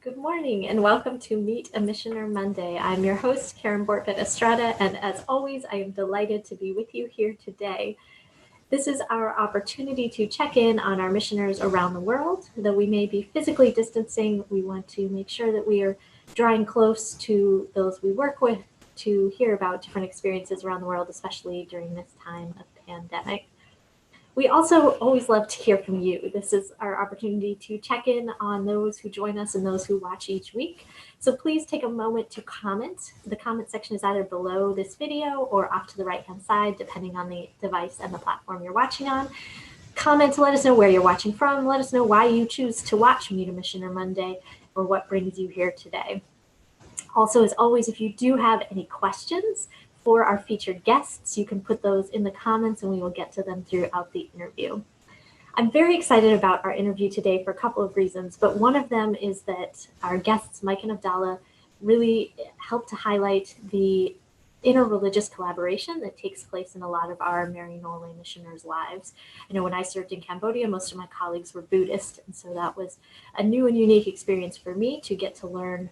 Good morning and welcome to Meet a Missioner Monday. I'm your host, Karen Bortfett Estrada, and as always, I am delighted to be with you here today. This is our opportunity to check in on our missioners around the world. Though we may be physically distancing, we want to make sure that we are drawing close to those we work with to hear about different experiences around the world, especially during this time of pandemic. We also always love to hear from you. This is our opportunity to check in on those who join us and those who watch each week. So please take a moment to comment. The comment section is either below this video or off to the right-hand side, depending on the device and the platform you're watching on. Comment to let us know where you're watching from. Let us know why you choose to watch Meet a Missioner Monday or what brings you here today. Also, as always, if you do have any questions for our featured guests, you can put those in the comments and we will get to them throughout the interview. I'm very excited about our interview today for a couple of reasons, but one of them is that our guests, Mike and Abdalla, really help to highlight the interreligious collaboration that takes place in a lot of our Maryknoll missioners' lives. I know when I served in Cambodia, most of my colleagues were Buddhist, and so that was a new and unique experience for me to get to learn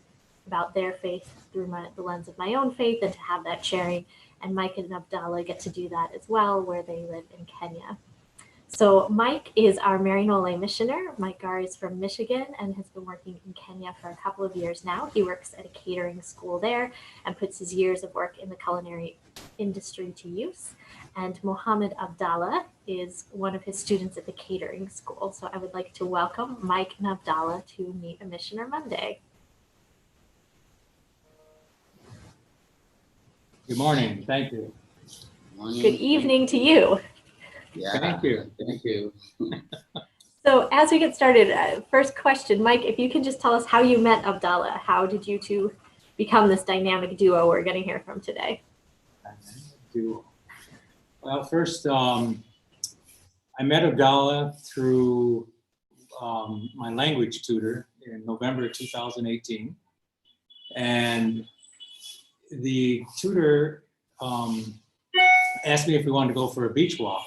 about their faith through the lens of my own faith and to have that sharing. And Mike and Abdalla get to do that as well, where they live in Kenya. So Mike is our Maryknoll missioner. Mike Garr is from Michigan and has been working in Kenya for a couple of years now. He works at a catering school there and puts his years of work in the culinary industry to use. And Mohamed Abdalla is one of his students at the catering school. So I would like to welcome Mike and Abdalla to Meet a Missioner Monday. Good morning. Thank you. Morning. Good evening to you. Yeah. Thank you. Thank you. So as we get started, first question, Mike, if you can just tell us how you met Abdalla. How did you two become this dynamic duo we're going to hear from today? Well, first, I met Abdalla through my language tutor in November 2018. And the tutor asked me if we wanted to go for a beach walk.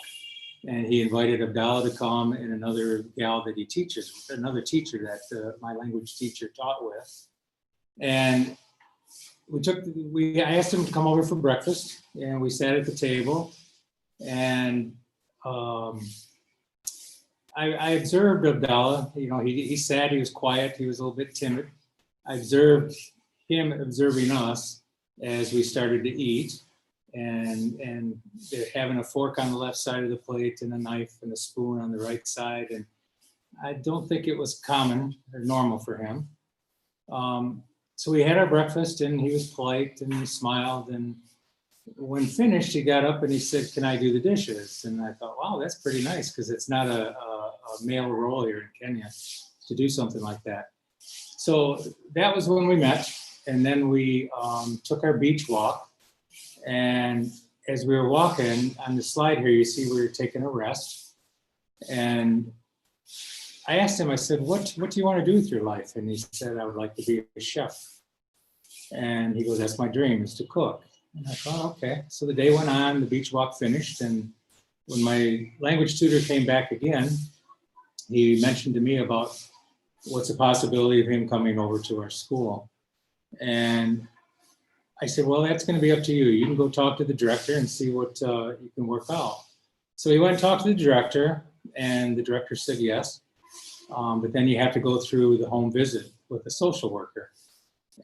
And he invited Abdalla to come and another gal that he teaches, another teacher that my language teacher taught with. And I asked him to come over for breakfast, and we sat at the table. And I observed Abdalla. You know, he sat, he was quiet, he was a little bit timid. I observed him observing us as we started to eat. And they're having a fork on the left side of the plate and a knife and a spoon on the right side. And I don't think it was common or normal for him. So we had our breakfast and he was polite and he smiled. And when finished, he got up and he said, "Can I do the dishes?" And I thought, wow, that's pretty nice, because it's not a male role here in Kenya to do something like that. So that was when we met. And then we took our beach walk. And as we were walking, on the slide here, you see we were taking a rest. And I asked him, I said, what do you want to do with your life? And he said, "I would like to be a chef." And he goes, "That's my dream, is to cook." And I thought, okay. So the day went on, the beach walk finished. And when my language tutor came back again, he mentioned to me about what's the possibility of him coming over to our school. And I said, "Well, that's going to be up to you. You can go talk to the director and see what you can work out." So he went and talked to the director, and the director said yes. But then you have to go through the home visit with a social worker.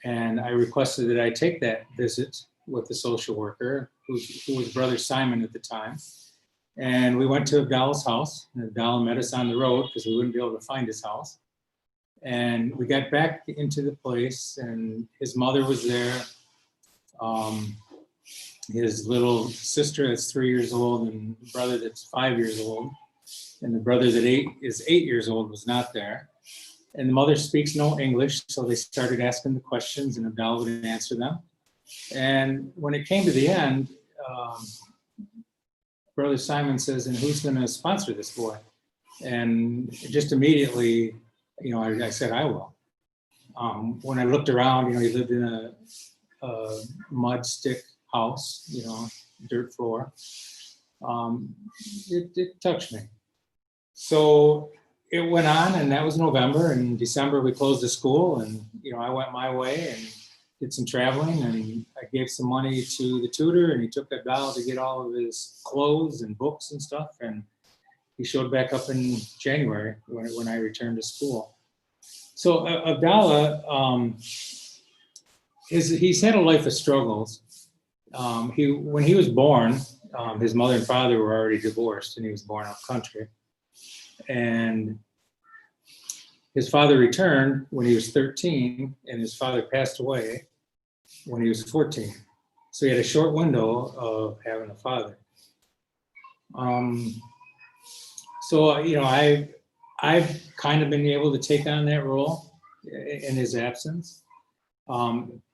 And I requested that I take that visit with the social worker, who was Brother Simon at the time. And we went to Abdalla's house, and Abdalla met us on the road because we wouldn't be able to find his house. And we got back into the place, and his mother was there. His little sister that's 3 years old, and brother that's 5 years old, and the brother that is 8 years old was not there. And the mother speaks no English, so they started asking the questions, and Abdalla would answer them. And when it came to the end, Brother Simon says, "And who's going to sponsor this boy?" And just immediately, I said, "I will." When I looked around, he lived in a mud stick house, dirt floor. It touched me. So it went on, and that was November. And December we closed the school, and I went my way and did some traveling, and I gave some money to the tutor, and he took Abdalla to get all of his clothes and books and stuff, and he showed back up in January when I returned to school. So Abdalla, he's had a life of struggles. When he was born, his mother and father were already divorced, and he was born out country. And his father returned when he was 13, and his father passed away when he was 14. So he had a short window of having a father. I've kind of been able to take on that role in his absence.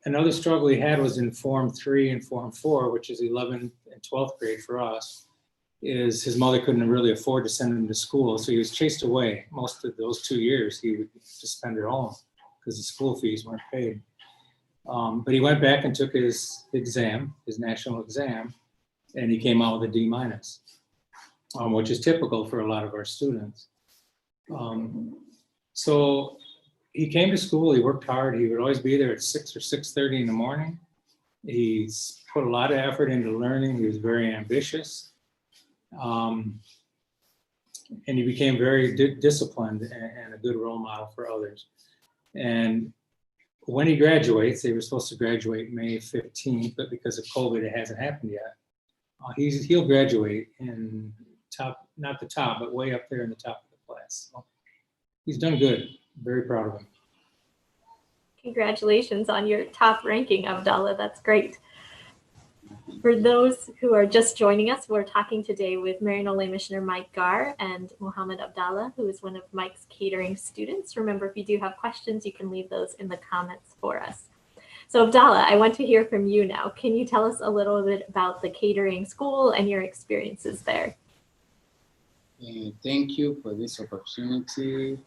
Another struggle he had was in Form 3 and Form 4, which is 11th and 12th grade for us, is his mother couldn't really afford to send him to school. So he was chased away. Most of those 2 years he would just spend at home because the school fees weren't paid. But he went back and took his exam, his national exam, and he came out with a D-, which is typical for a lot of our students. So he came to school, he worked hard, he would always be there at 6 or 6:30 in the morning. He's put a lot of effort into learning, he was very ambitious. And he became very disciplined and a good role model for others. And when he graduates, they were supposed to graduate May 15th, but because of COVID, it hasn't happened yet. He'll graduate in not the top, but way up there in the top of the class. So he's done good. Very proud of him. Congratulations on your top ranking, Abdalla. That's great. For those who are just joining us, we're talking today with Maryknoll Missioner Mike Garr and Mohamed Abdalla, who is one of Mike's catering students. Remember, if you do have questions, you can leave those in the comments for us. So Abdalla, I want to hear from you now. Can you tell us a little bit about the catering school and your experiences there? Thank you for this opportunity.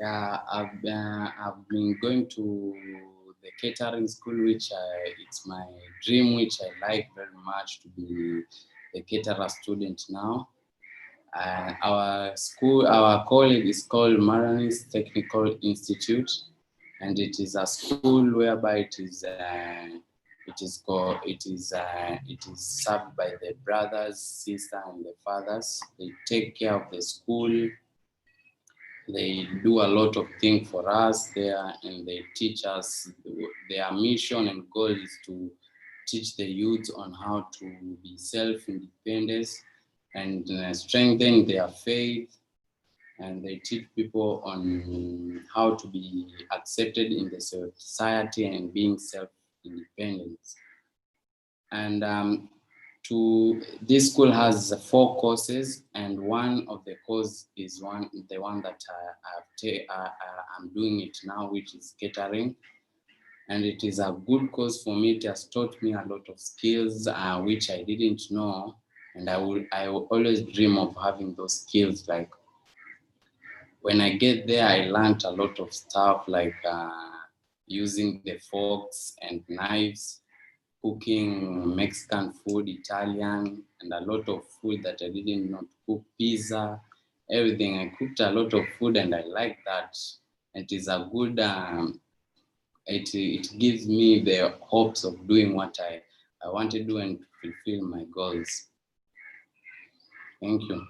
I've been going to the catering school, which it's my dream, which I like very much to be a caterer student now. Our college is called Maryknoll Technical Institute, and it is a school whereby it is served by the brothers, sisters, and the fathers. They take care of the school. They do a lot of things for us there, and they teach us. Their mission and goal is to teach the youth on how to be self-independent and strengthen their faith. And they teach people on how to be accepted in the society and being self-independent. And this school has 4 courses, and one of the courses is the one that I'm doing it now, which is catering. And it is a good course for me. It has taught me a lot of skills which I didn't know, and I will always dream of having those skills. Like when I get there, I learned a lot of stuff, like using the forks and knives, cooking Mexican food, Italian, and a lot of food that I didn't know to cook, pizza, everything. I cooked a lot of food, and I like that. It is a good, it gives me the hopes of doing what I want to do and fulfill my goals. Thank you.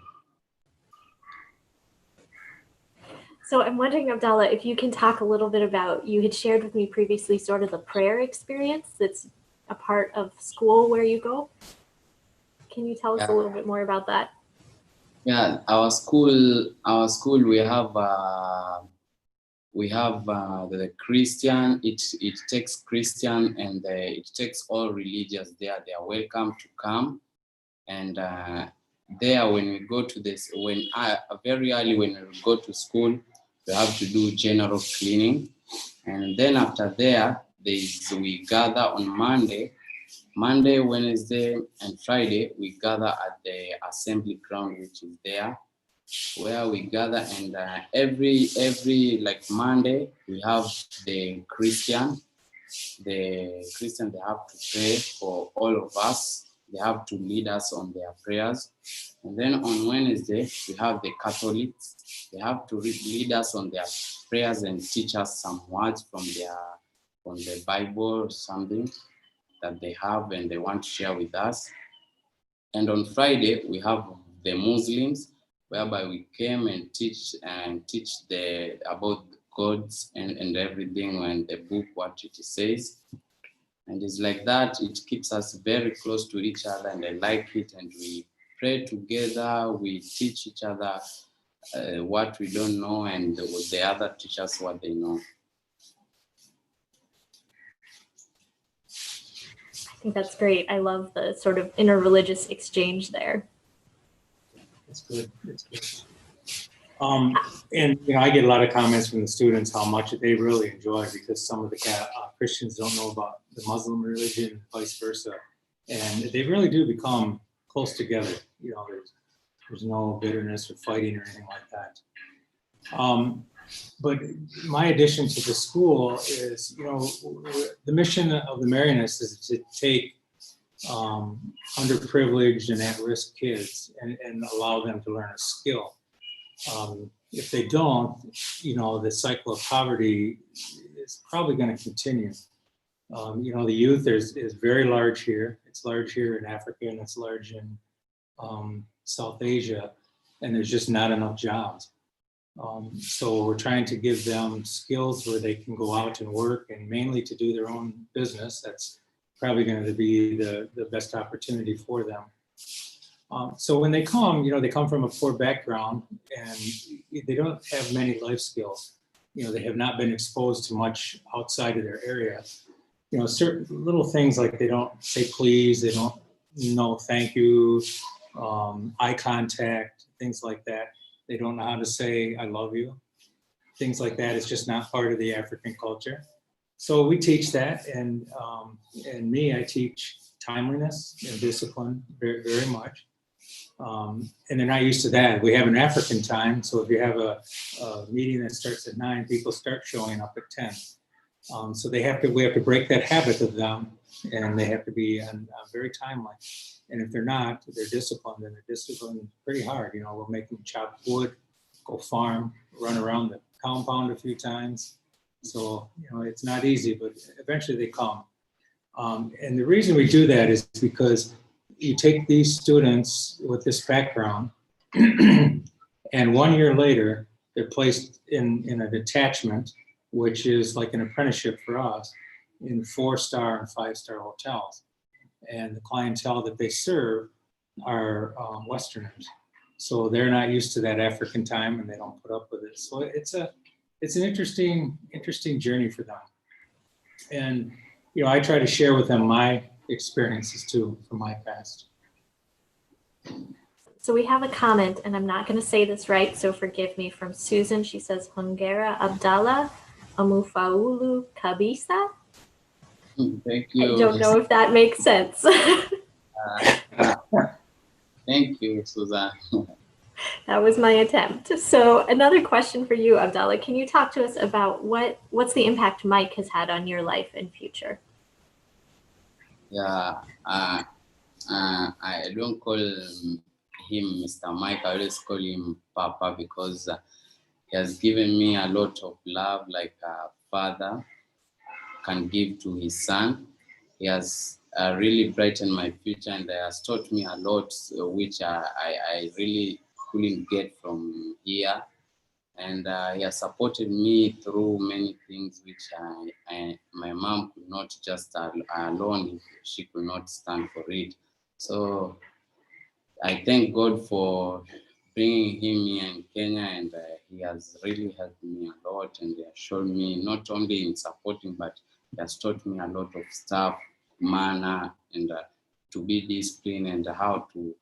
So I'm wondering, Abdalla, if you can talk a little bit about, you had shared with me previously sort of the prayer experience that's a part of school where you go. Can you tell us a little bit more about that? Yeah, our school we have the Christian. It takes Christian, and it takes all religions there. They are welcome to come. And there, when we go to this, very early when we go to school, we have to do general cleaning, and then after there, we gather on Monday, Wednesday, and Friday. We gather at the assembly ground, which is there, where we gather. And every like Monday, we have the Christian. They have to pray for all of us. They have to lead us on their prayers. And then on Wednesday, we have the Catholics. They have to lead us on their prayers and teach us some words from the Bible or something that they have and they want to share with us. And on Friday, we have the Muslims, whereby we came and teach about gods and everything and the book, what it says. And it's like that, it keeps us very close to each other, and I like it. And we pray together, we teach each other what we don't know, and the other teach us what they know. I think that's great. I love the sort of interreligious exchange there. It's good. It's good. And I get a lot of comments from the students how much they really enjoy, because some of the Christians don't know about the Muslim religion, and vice versa, and they really do become close together. There's no bitterness or fighting or anything like that. But my addition to the school is, the mission of the Maryknoll is to take underprivileged and at-risk kids and allow them to learn a skill. If they don't, the cycle of poverty is probably going to continue. The youth is very large here. It's large here in Africa, and it's large in South Asia, and there's just not enough jobs. So we're trying to give them skills where they can go out and work, and mainly to do their own business. That's probably going to be the best opportunity for them. So when they come, they come from a poor background, and they don't have many life skills. They have not been exposed to much outside of their area. Certain little things like they don't say please, they don't know thank you, eye contact, things like that. They don't know how to say I love you. Things like that. It's just not part of the African culture. So we teach that, and I teach timeliness and discipline very, very much. And they're not used to that. We have an African time, so if you have a meeting that starts at 9, people start showing up at 10. So we have to break that habit of them, and they have to be very timely. And if they're not, they're disciplined, and they're disciplined pretty hard. We'll make them chop wood, go farm, run around the compound a few times. So, it's not easy, but eventually they come. And the reason we do that is because you take these students with this background, and 1 year later, they're placed in a detachment, which is like an apprenticeship for us, in 4-star and 5-star hotels. And the clientele that they serve are Westerners. So they're not used to that African time, and they don't put up with it. So it's an interesting journey for them. And, I try to share with them my experiences too from my past. So we have a comment, and I'm not going to say this right, so forgive me, from Susan. She says, Mohamed Abdalla, Amufaulu Kabisa. Thank you. I don't know if that makes sense. Thank you, Susan. That was my attempt. So another question for you, Abdalla. Can you talk to us about what's the impact Mike has had on your life and future? Yeah, I don't call him Mr. Mike. I always call him Papa, because he has given me a lot of love, like a father can give to his son. He has really brightened my future, and he has taught me a lot, which I really couldn't get from here. And he has supported me through many things which my mom could not just alone. She could not stand for it. So I thank God for bringing him here in Kenya, and he has really helped me a lot, and he has shown me not only in supporting, but he has taught me a lot of stuff, manner, and to be disciplined, and how to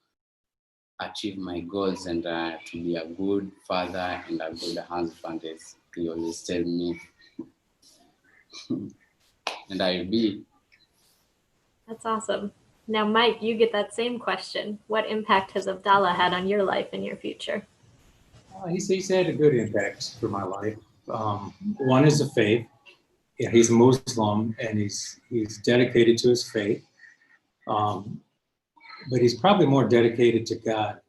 achieve my goals, and to be a good father and a good husband, as he always tell me. And I will be. That's awesome. Now, Mike, you get that same question. What impact has Abdalla had on your life and your future? He's had a good impact for my life. One is the faith. Yeah, he's a Muslim, and he's dedicated to his faith. but he's probably more dedicated to God.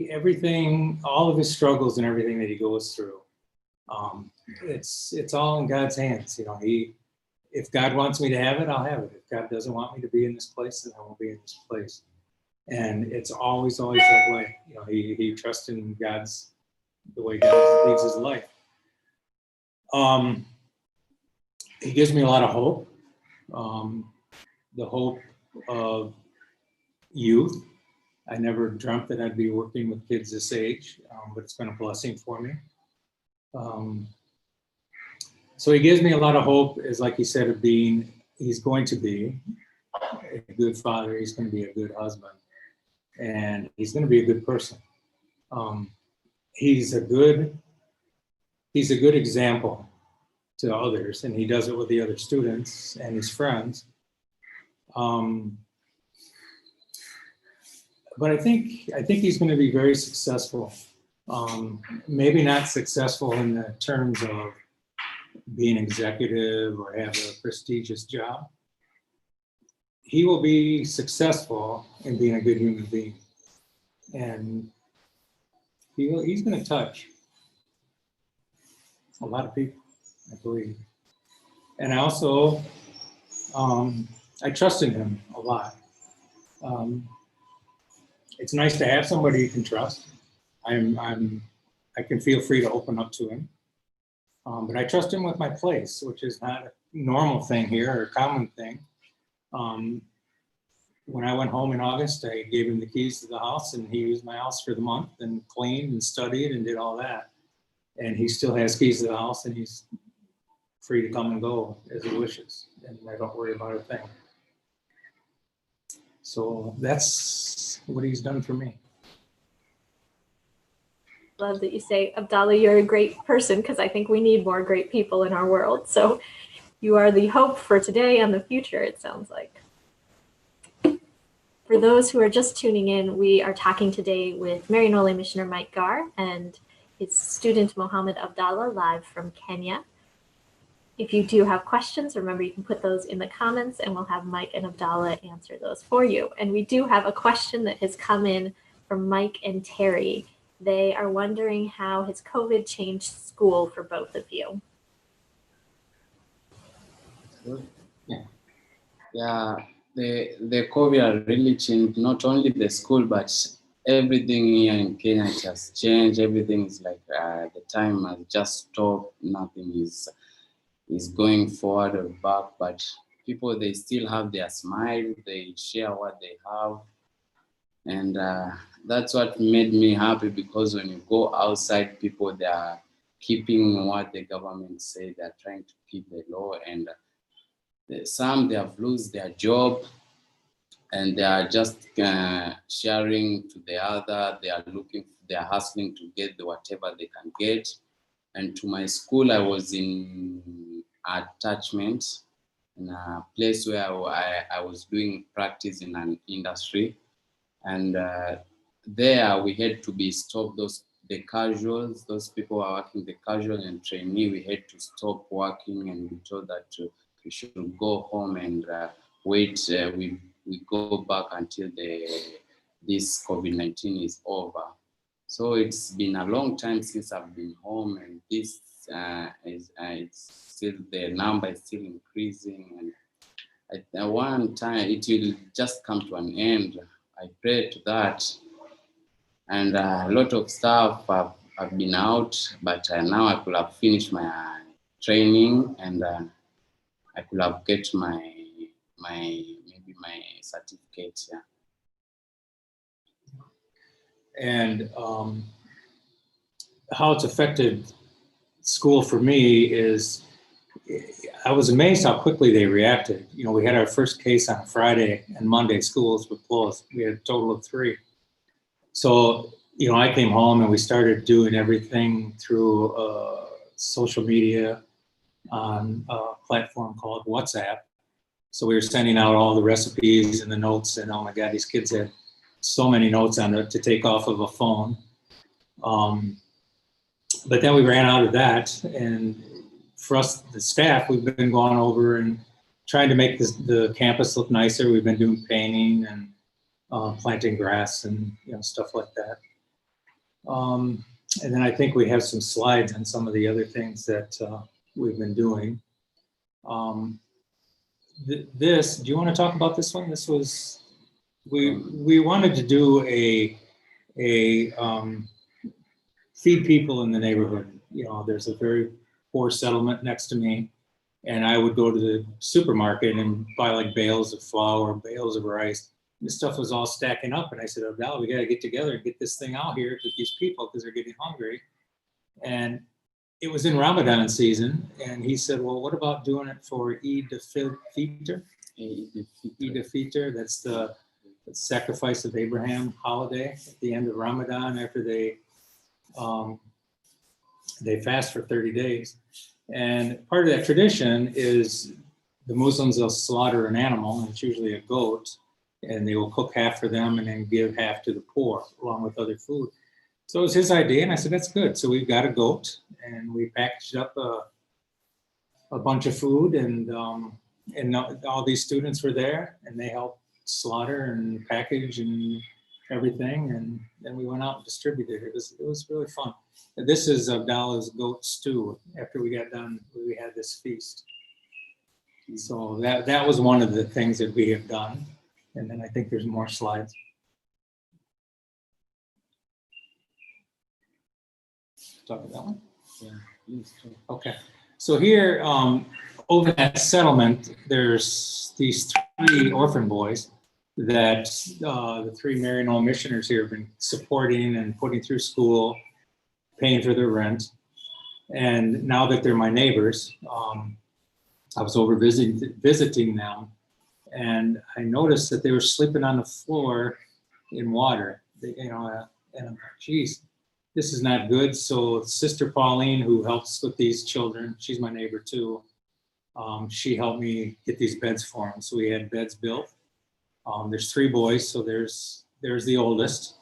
Everything, all of his struggles and everything that he goes through, it's all in God's hands. You know, if God wants me to have it, I'll have it. If God doesn't want me to be in this place, then I won't be in this place. And it's always that way. You know, he trusts in the way God leads his life. He gives me a lot of hope. The hope of youth. I never dreamt that I'd be working with kids this age, but it's been a blessing for me. So he gives me a lot of hope, as like he said, he's going to be a good father, he's going to be a good husband, and he's going to be a good person. He's a good example to others, and he does it with the other students and his friends. But I think he's going to be very successful. Maybe not successful in the terms of being executive or have a prestigious job. He will be successful in being a good human being, and he's going to touch a lot of people, I believe. And I also, I trust in him a lot. It's nice to have somebody you can trust. I can feel free to open up to him. But I trust him with my place, which is not a normal thing here or a common thing. When I went home in August, I gave him the keys to the house, and he used my house for the month and cleaned and studied and did all that. And he still has keys to the house, and he's free to come and go as he wishes. And I don't worry about a thing. So that's what he's done for me. Love that you say, Abdalla, you're a great person, because I think we need more great people in our world. So you are the hope for today and the future, it sounds like. For those who are just tuning in, we are talking today with Maryknoll Missioner Mike Garr and his student Mohamed Abdalla, live from Kenya. If you do have questions, remember you can put those in the comments and we'll have Mike and Abdalla answer those for you. And we do have a question that has come in from Mike and Terry. They are wondering how has COVID changed school for both of you? Yeah, the COVID really changed not only the school, but everything here in Kenya. It has changed. Everything is like the time has just stopped. Nothing is going forward or back, but people, they still have their smile. They share what they have. And that's what made me happy, because when you go outside, people, they are keeping what the government say. They're trying to keep the law, and some, they have lost their job, and they are just sharing to the other. They are hustling to get whatever they can get. And to my school, I was in attachment, in a place where I was doing practice in an industry. And there we had to be stopped. The casuals, those people who are working, the casual and trainee, we had to stop working, and we told that we should go home and wait. We go back until this COVID-19 is over. So it's been a long time since I've been home, and this it's still, the number is still increasing, and at one time it will just come to an end. I pray to that, and a lot of stuff have been out, but now I could have finished my training, and I could have get maybe my certificate. Yeah. And how it's affected school for me is, I was amazed how quickly they reacted. You know, we had our first case on Friday, and Monday schools were closed. We had a total of 3. So, you know, I came home and we started doing everything through social media on a platform called WhatsApp. So we were sending out all the recipes and the notes, and oh my God, these kids had so many notes on it to take off of a phone. But then we ran out of that, and for us, the staff, we've been going over and trying to make the campus look nicer. We've been doing painting and planting grass and stuff like that. And then I think we have some slides on some of the other things that we've been doing. This, do you want to talk about this one? This was, we wanted to do a feed people in the neighborhood. There's a very poor settlement next to me, and I would go to the supermarket and buy like bales of flour, bales of rice. This stuff was all stacking up, and I said, Abdalla, we got to get together and get this thing out here to these people because they're getting hungry. And it was in Ramadan season, and he said, well, what about doing it for Eid al-Fitr? Eid al-Fitr, that's the sacrifice of Abraham holiday at the end of Ramadan after they fast for 30 days. And part of that tradition is the Muslims will slaughter an animal, and it's usually a goat, and they will cook half for them and then give half to the poor along with other food. So it was his idea, and I said, that's good. So we've got a goat, and we packaged up a bunch of food, and all these students were there, and they helped slaughter and package and everything, and then we went out and distributed it. It was really fun. And this is Abdalla's goat stew. After we got done, we had this feast. So that was one of the things that we have done. And then I think there's more slides. Talk about that one? Yeah. Okay. So here, over that settlement, there's these 3 orphan boys that the 3 Maryknoll missioners here have been supporting and putting through school, paying for their rent. And now that they're my neighbors, I was over visiting them, and I noticed that they were sleeping on the floor in water. And I'm like, geez, this is not good. So Sister Pauline, who helps with these children, she's my neighbor too. She helped me get these beds for them. So we had beds built. There's 3 boys, so there's the oldest,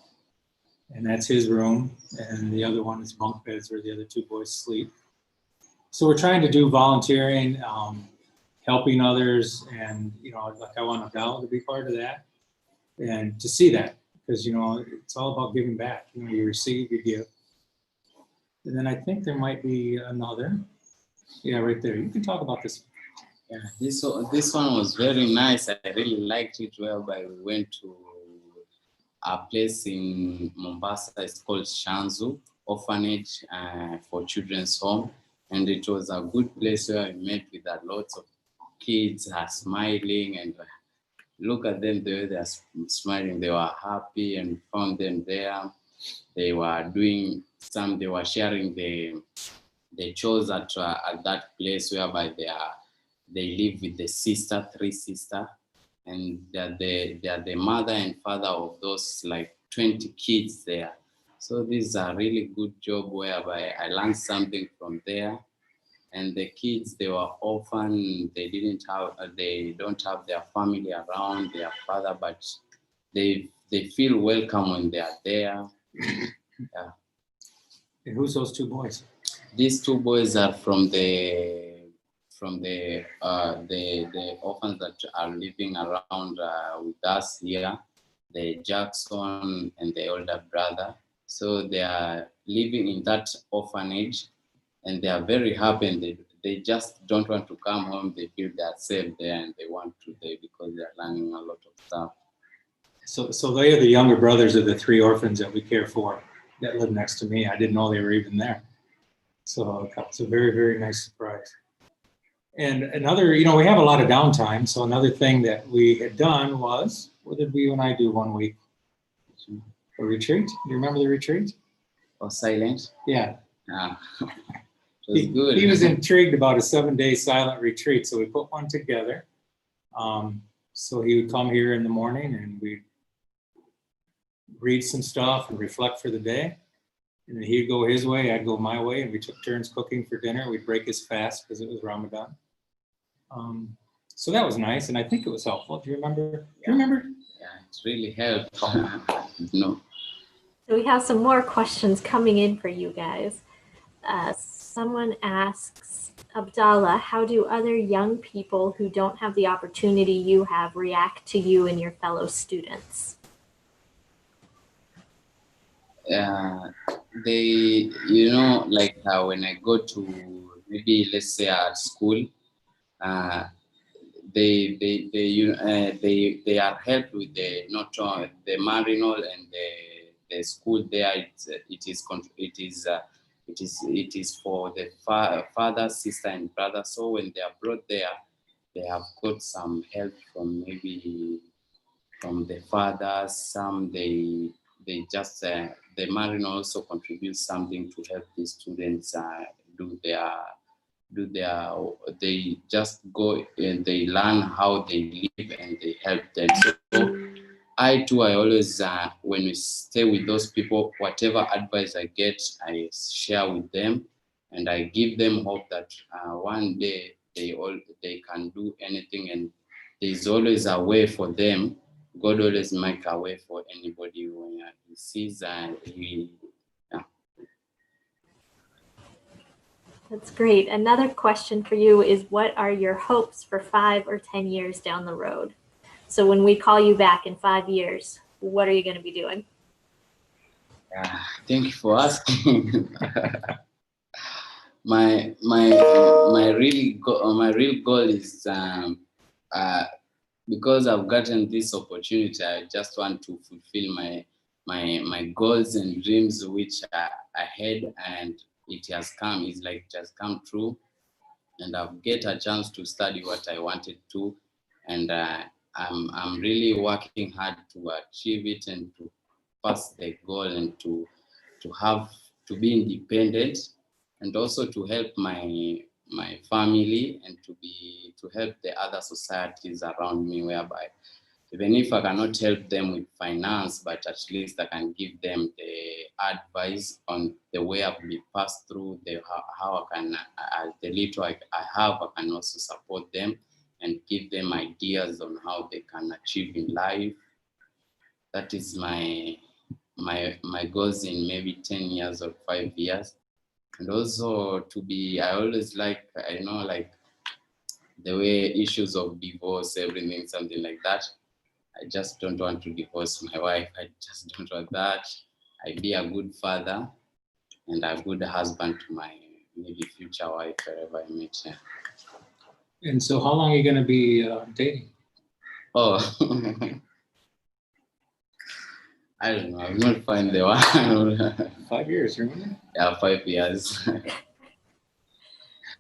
and that's his room, and the other one is bunk beds where the other 2 boys sleep. So we're trying to do volunteering, helping others, and like I want Abdalla to be part of that, and to see that, because it's all about giving back. You receive, you give. And then I think there might be another. Yeah, right there. You can talk about this. Yeah, this one was very nice. I really liked it. Whereby we went to a place in Mombasa. It's called Shanzu Orphanage for Children's Home, and it was a good place where we met with lots of kids are smiling, and look at them, the way they are smiling. They were happy, and found them there. They were doing some. They were sharing the chores at that place whereby they live with the 3 sisters, and they are the mother and father of those like 20 kids there. So this is a really good job whereby I learned something from there. And the kids, they were orphan. They don't have their family around, their father, but they feel welcome when they are there. Yeah. And who's those 2 boys? These 2 boys are from the orphans that are living around with us here, the Jackson and the older brother. So they are living in that orphanage, and they are very happy, and they just don't want to come home. They feel they are safe there, and they want to stay because they are learning a lot of stuff. So they are the younger brothers of the 3 orphans that we care for that live next to me. I didn't know they were even there. So it's a very, very nice surprise. And another, we have a lot of downtime. So another thing that we had done was, what did you and I do one week? A retreat. Do you remember the retreat? Or silent? Yeah. It was good. He was intrigued about a 7-day silent retreat. So we put one together. So he would come here in the morning, and we'd read some stuff and reflect for the day. And then he'd go his way, I'd go my way, and we took turns cooking for dinner. We'd break his fast because it was Ramadan. So that was nice, and I think it was helpful. Do you remember? Yeah, it really helped. No. So we have some more questions coming in for you guys. Someone asks, Abdalla, how do other young people who don't have the opportunity you have react to you and your fellow students? They, like when I go to maybe let's say at school, they are helped with the not the Maryknoll and the school there. It is for the father, sister, and brother. So when they are brought there, they have got some help from maybe from the fathers. Some they just the Maryknoll also contributes something to help the students do their they just go and they learn how they live and they help them. So I too, I always when we stay with those people, whatever advice I get, I share with them, and I give them hope that one day they can do anything, and there's always a way for them. God always make a way for anybody when he sees and he. That's great. Another question for you is, what are your hopes for 5 or 10 years down the road? So when we call you back in 5 years, what are you going to be doing? Thank you for asking. my real goal is because I've gotten this opportunity, I just want to fulfill my goals and dreams which I had, and it has come. It's like it has come true, and I've get a chance to study what I wanted to, and I'm really working hard to achieve it and to pass the goal and to be independent, and also to help my family and to help the other societies around me, whereby even if I cannot help them with finance, but at least I can give them the advice on the way I've been passed through, how I can, the little I have, I can also support them and give them ideas on how they can achieve in life. That is my goals in maybe 10 years or 5 years. And also I always like, like the way issues of divorce, everything, something like that. I just don't want to divorce my wife. I just don't want that. I be a good father and a good husband to my maybe future wife wherever I meet her. And so how long are you going to be dating? Oh, I don't know. I've not find the one. 5 years, remember? Yeah, 5 years.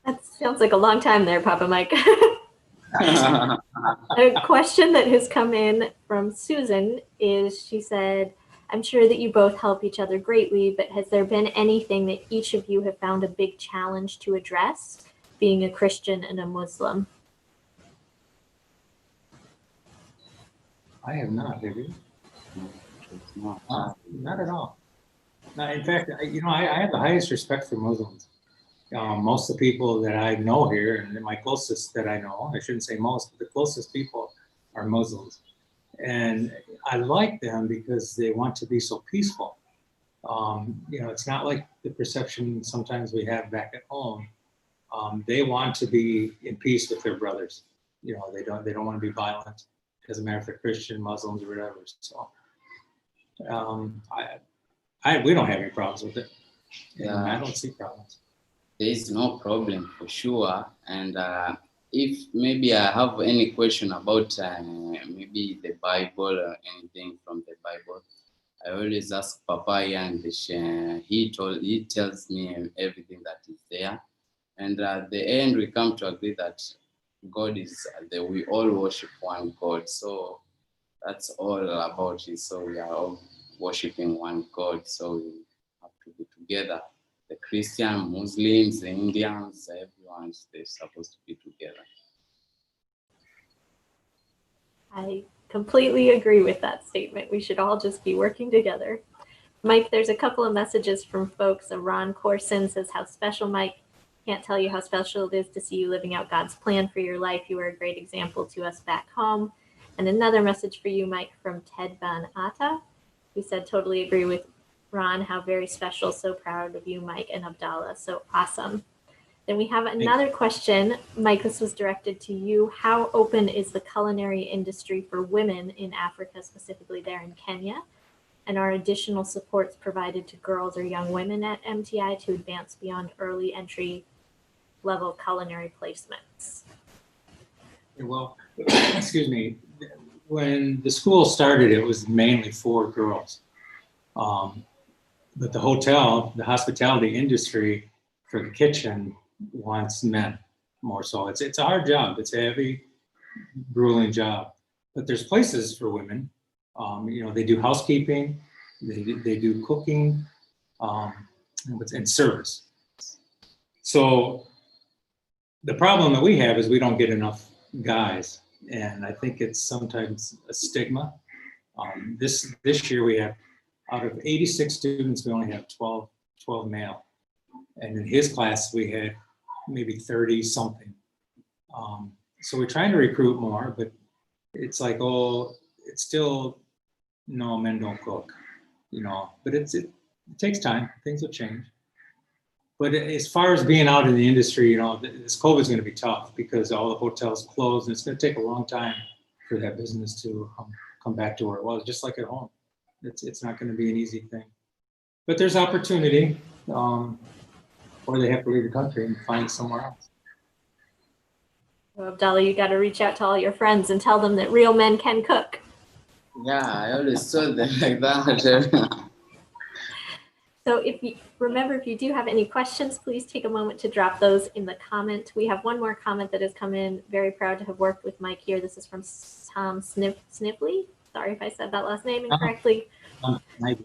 That sounds like a long time there, Papa Mike. A question that has come in from Susan is, she said, I'm sure that you both help each other greatly, but has there been anything that each of you have found a big challenge to address, being a Christian and a Muslim? I have not, have you? Not at all. No, in fact, I have the highest respect for Muslims. Most of the people that I know here, and my closest that I know, I shouldn't say most, but the closest people are Muslims. And I like them because they want to be so peaceful. It's not like the perception sometimes we have back at home. They want to be in peace with their brothers. They don't want to be violent. Doesn't matter if they're Christian, Muslims, or whatever. So we don't have any problems with it. Yeah. I don't see problems. There is no problem for sure. And if maybe I have any question about maybe the Bible or anything from the Bible, I always ask Papa, and he tells me everything that is there. And at the end, we come to agree that God is we all worship one God. So that's all about it. So we are all worshiping one God. So we have to be together. The Christian, Muslims, the Indians, everyone, they're supposed to be together. I completely agree with that statement. We should all just be working together. Mike, there's a couple of messages from folks. Ron Corson says, how special, Mike. Can't tell you how special it is to see you living out God's plan for your life. You are a great example to us back home. And another message for you, Mike, from Ted Van Atta, who said, totally agree with Ron, how very special. So proud of you, Mike and Abdalla. So awesome. Then we have another question. Mike, this was directed to you. How open is the culinary industry for women in Africa, specifically there in Kenya? And are additional supports provided to girls or young women at MTI to advance beyond early entry level culinary placements? Well, excuse me, when the school started, it was mainly for girls. But the hospitality industry for the kitchen wants men more so. It's a hard job. It's a heavy, grueling job. But there's places for women. They do housekeeping, they do cooking, and service. So the problem that we have is we don't get enough guys, and I think it's sometimes a stigma. This year we have, out of 86 students, we only have 12 male, and in his class we had maybe 30 something. So we're trying to recruit more, but it's like, it's still, no, men don't cook, but it takes time. Things will change. But as far as being out in the industry, this COVID is going to be tough because all the hotels closed, and it's going to take a long time for that business to come back to where it was, just like at home. It's not going to be an easy thing. But there's opportunity, or they have to leave the country and find somewhere else. Well, Abdalla, you got to reach out to all your friends and tell them that real men can cook. Yeah, I always told them like that. So if you do have any questions, please take a moment to drop those in the comment. We have one more comment that has come in. Very proud to have worked with Mike here. This is from Tom Snively. Sorry if I said that last name incorrectly. Proud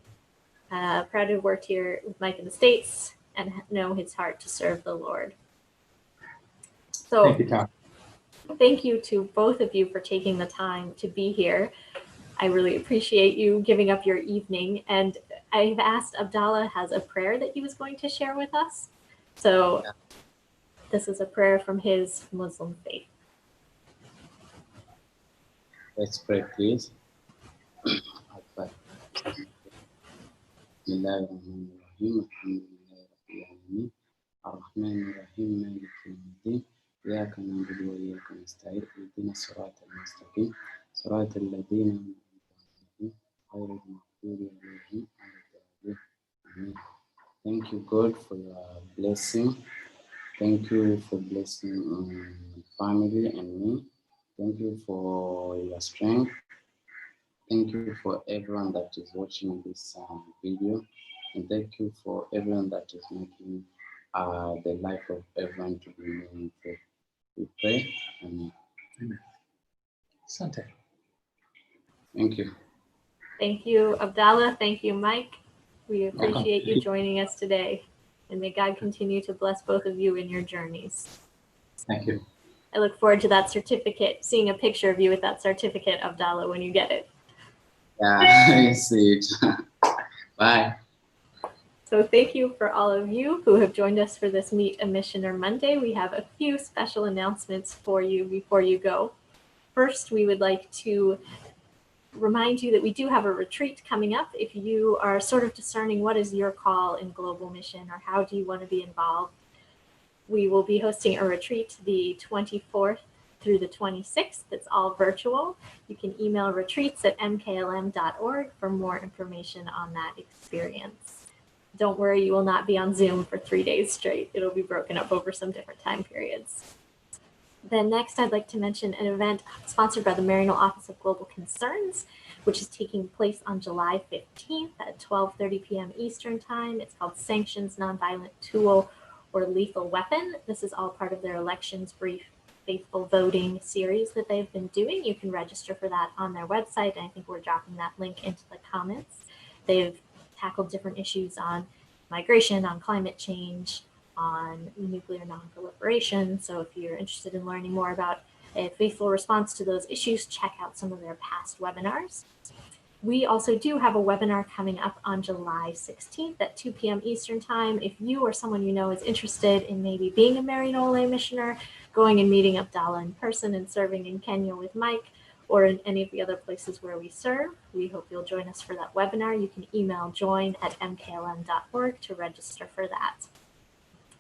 to have worked here with Mike in the States and know his heart to serve the Lord. So Thank you, Tom. Thank you to both of you for taking the time to be here. I really appreciate you giving up your evening. And I've asked Abdalla has a prayer that he was going to share with us. So This is a prayer from his Muslim faith. Let's pray, please. الرحمن الرحيم مالك يوم الدين إياك نعبد وإياك نستعين اهدنا الصراط المستقيم صراط الذين أنعمت عليهم غير المغضوب عليهم ولا الضالين. Thank you, God, for your blessing. Thank you for blessing my family and me. Thank you for your strength. Thank you for everyone that is watching this video. And thank you for everyone that is making the life of everyone to be meaningful. We pray. Amen. Sante. Thank you. Thank you, Abdalla. Thank you, Mike. We appreciate you joining us today. And may God continue to bless both of you in your journeys. Thank you. I look forward to that certificate, seeing a picture of you with that certificate, Abdalla, when you get it. Yeah, I see it. Bye. So thank you for all of you who have joined us for this Meet a Missioner Monday. We have a few special announcements for you before you go. First, we would like to remind you that we do have a retreat coming up. If you are sort of discerning what is your call in global mission or how do you want to be involved, we will be hosting a retreat the 24th through the 26th. It's all virtual. You can email retreats@mklm.org for more information on that experience. Don't worry, you will not be on Zoom for 3 days straight. It'll be broken up over some different time periods. Then next, I'd like to mention an event sponsored by the Maryknoll Office of Global Concerns, which is taking place on July 15th at 12:30 p.m. Eastern Time. It's called Sanctions, Nonviolent Tool, or Lethal Weapon. This is all part of their Elections Brief Faithful Voting series that they've been doing. You can register for that on their website, and I think we're dropping that link into the comments. They've tackled different issues on migration, on climate change, on nuclear nonproliferation. So if you're interested in learning more about a faithful response to those issues, check out some of their past webinars. We also do have a webinar coming up on July 16th at 2 p.m. Eastern Time. If you or someone you know is interested in maybe being a Maryknoll missioner, going and meeting Abdalla in person and serving in Kenya with Mike, or in any of the other places where we serve. We hope you'll join us for that webinar. You can email join@mklm.org to register for that.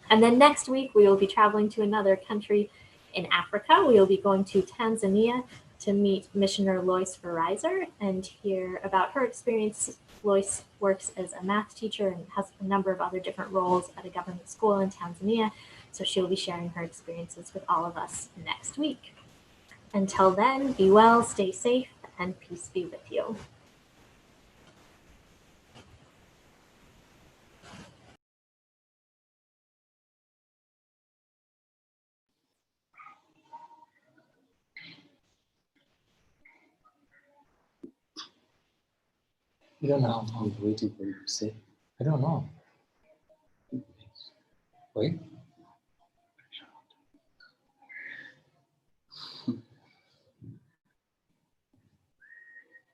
And then next week, we will be traveling to another country in Africa. We will be going to Tanzania to meet Missioner Lois Vereiser and hear about her experience. Lois works as a math teacher and has a number of other different roles at a government school in Tanzania. So she'll be sharing her experiences with all of us next week. Until then, be well, stay safe, and peace be with you. You don't know. I'm waiting for you to say. I don't know. Wait.